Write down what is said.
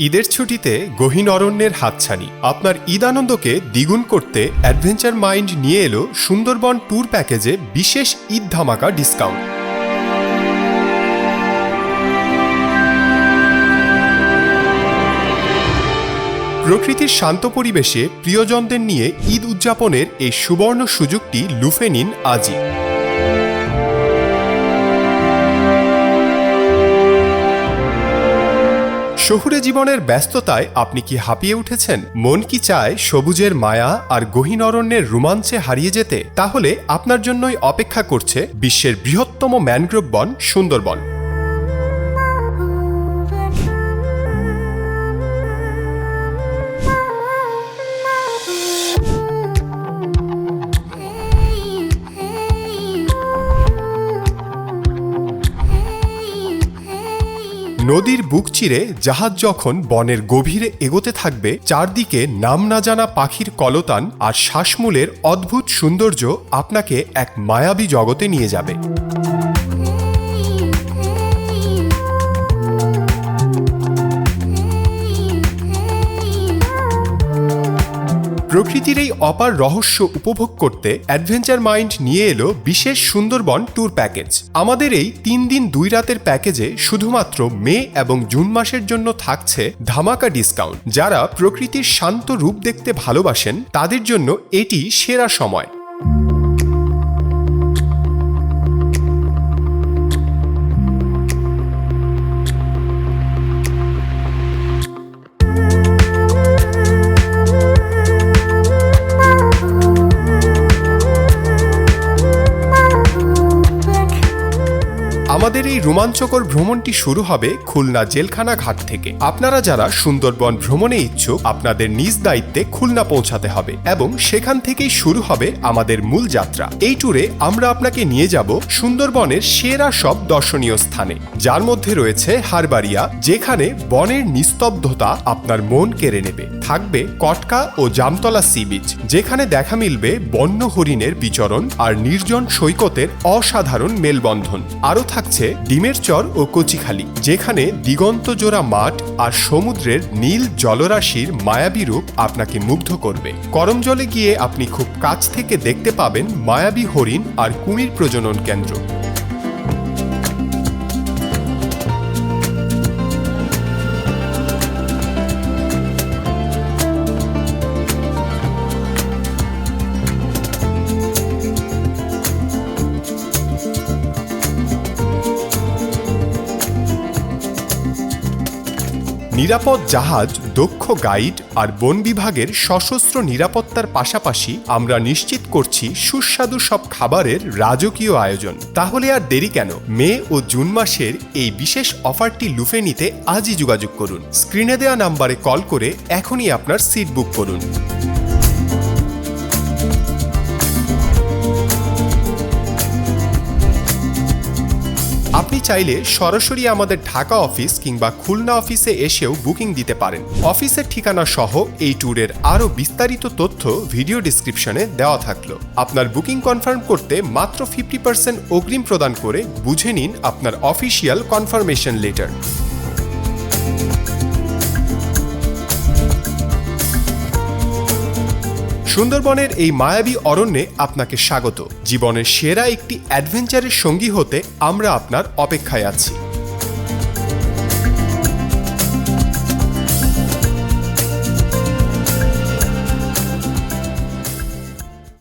ঈদের ছুটিতে গহীন অরণ্যের হাতছানি। আপনার ঈদ আনন্দকে দ্বিগুণ করতে অ্যাডভেঞ্চার মাইন্ড নিয়ে এলো সুন্দরবন ট্যুর প্যাকেজে বিশেষ ঈদ ধামাকা ডিসকাউন্ট। প্রকৃতির শান্ত পরিবেশে প্রিয়জনদের নিয়ে ঈদ উদযাপনের এই সুবর্ণ সুযোগটি লুফে নিন আজই। শহুরে জীবনের ব্যস্ততায় আপনি কি হাঁপিয়ে উঠেছেন? মন কি চায় সবুজের মায়া আর গহীন অরণ্যের রোমাঞ্চে হারিয়ে যেতে? তাহলে আপনার জন্যই অপেক্ষা করছে বিশ্বের বৃহত্তম ম্যানগ্রোভ বন সুন্দরবন। নদীর বুক চিরে জাহাজ যখন বনের গভীরে এগোতে থাকবে, চারদিকে নাম না জানা পাখির কলতান আর শ্বাসমূলের অদ্ভুত সৌন্দর্য আপনাকে এক মায়াবী জগতে নিয়ে যাবে। প্রকৃতির এই অপার রহস্য উপভোগ করতে অ্যাডভেঞ্চার মাইন্ড নিয়ে এলো বিশেষ সুন্দরবন ট্যুর প্যাকেজ। আমাদের এই 3 দিন 2 রাতের প্যাকেজে শুধুমাত্র মে এবং জুন মাসের জন্য থাকছে ধামাকা ডিসকাউন্ট। যারা প্রকৃতির শান্ত রূপ দেখতে ভালোবাসেন তাদের জন্য এটি সেরা সময়। আমাদের এই রোমাঞ্চকর ভ্রমণটি শুরু হবে খুলনা জেলখানা ঘাট থেকে। আপনারা যারা সুন্দরবন ভ্রমণে ইচ্ছুক, আপনাদের নিজ দায়িত্বে খুলনা পৌঁছাতে হবে এবং সেখান থেকেই শুরু হবে আমাদের মূল যাত্রা। এই ট্যুরে আমরা আপনাকে নিয়ে যাব সুন্দরবনের সেরা সব দর্শনীয় স্থানে, যার মধ্যে রয়েছে হারবাড়িয়া, যেখানে বনের নিস্তব্ধতা আপনার মন কেড়ে নেবে। থাকবে কটকা ও জামতলা সি বিচ, যেখানে দেখা মিলবে বন্য হরিণের বিচরণ আর নির্জন সৈকতের অসাধারণ মেলবন্ধন। আরও থাকছে ডিমের চর ও কচিখালি, যেখানে দিগন্ত জোড়া মাঠ আর সমুদ্রের নীল জলরাশির মায়াবী রূপ আপনাকে মুগ্ধ করবে। করমজলে গিয়ে আপনি খুব কাছ থেকে দেখতে পাবেন মায়াবী হরিণ আর কুমির প্রজনন কেন্দ্র। নিরাপদ জাহাজ, দক্ষ গাইড আর বন বিভাগের সশস্ত্র নিরাপত্তার পাশাপাশি আমরা নিশ্চিত করছি সুস্বাদু সব খাবারের রাজকীয় আয়োজন। তাহলে আর দেরি কেন? মে ও জুন মাসের এই বিশেষ অফারটি লুফে নিতে আজই যোগাযোগ করুন। স্ক্রিনে দেওয়া নাম্বারে কল করে এখনই আপনার সিট বুক করুন। আপনি চাইলে সরাসরি আমাদের ঢাকা অফিস কিংবা খুলনা অফিসে এসেও বুকিং দিতে পারেন। অফিসের ঠিকানা সহ এই ট্যুরের আরও বিস্তারিত তথ্য ভিডিও ডিসক্রিপশনে দেওয়া থাকলো। আপনার বুকিং কনফার্ম করতে মাত্র 50% অগ্রিম প্রদান করে বুঝে নিন আপনার অফিসিয়াল কনফার্মেশন লেটার। সুন্দরবনের এই মায়াবী অরণ্যে আপনাকে স্বাগত। জীবনের সেরা একটি অ্যাডভেঞ্চারের সঙ্গী হতে আমরা আপনার অপেক্ষায় আছি।